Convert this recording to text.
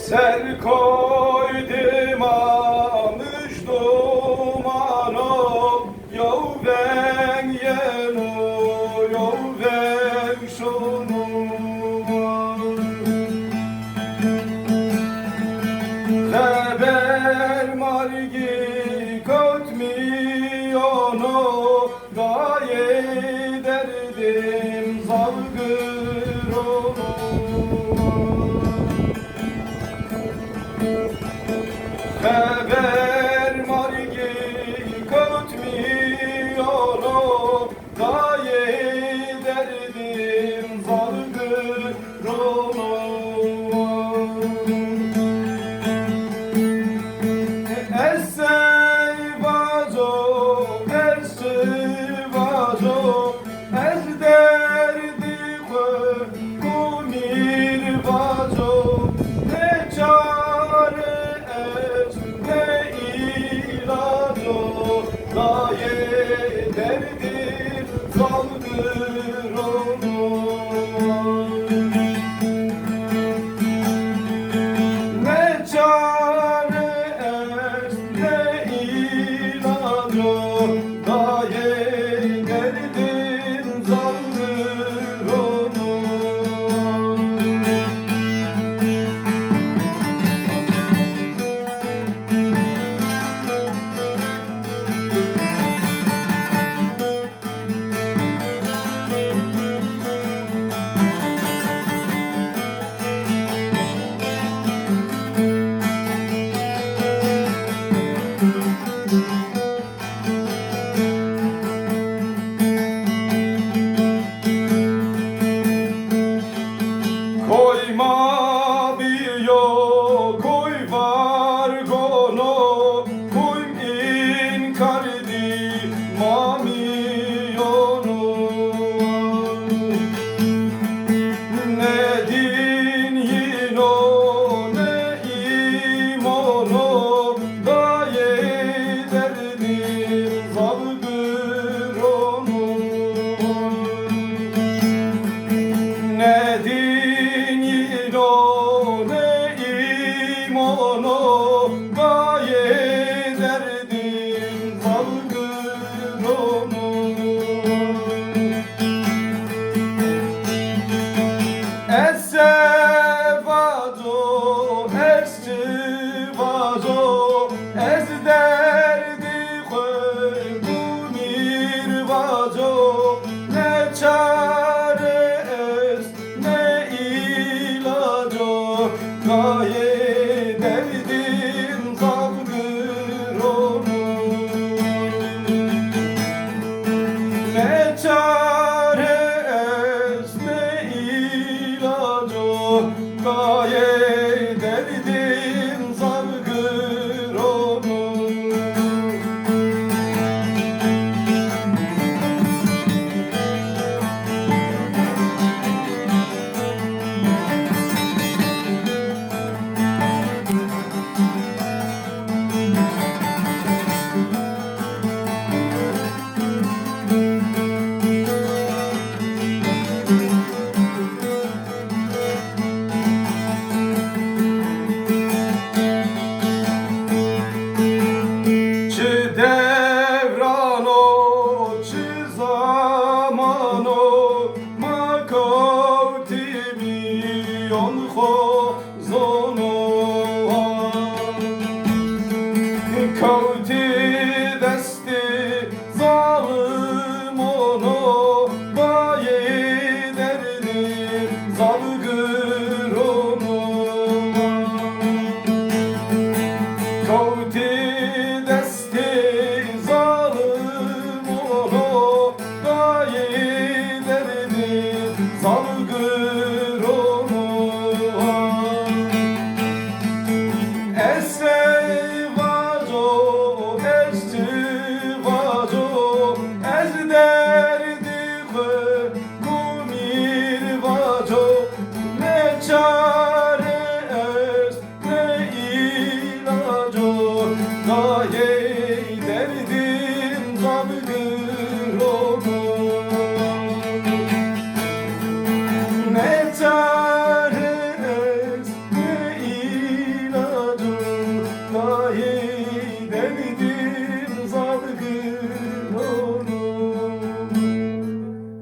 Sen koydum amış dumano, yov ben yenu, yov ben şunu. Haber margi kotmiyonu, gaye derdim zalgıronu. Haber margi kotmiyonu, gaye derdim zalgıronu. Gaye derdir saldır onu. Ne çare es ne ilacı, gaye derdir saldır onu. Koyma biyo, koy var gono, koy in kardi mamiyonu. Ne din yino, ne imono, gaye derdim zalgır onu. Ne din yino, ne imono, gaye derdim zalgır onu. Essevazo, esçivazo, ez derdi koygunir vazo, ne çare es, ne ilacı, gaye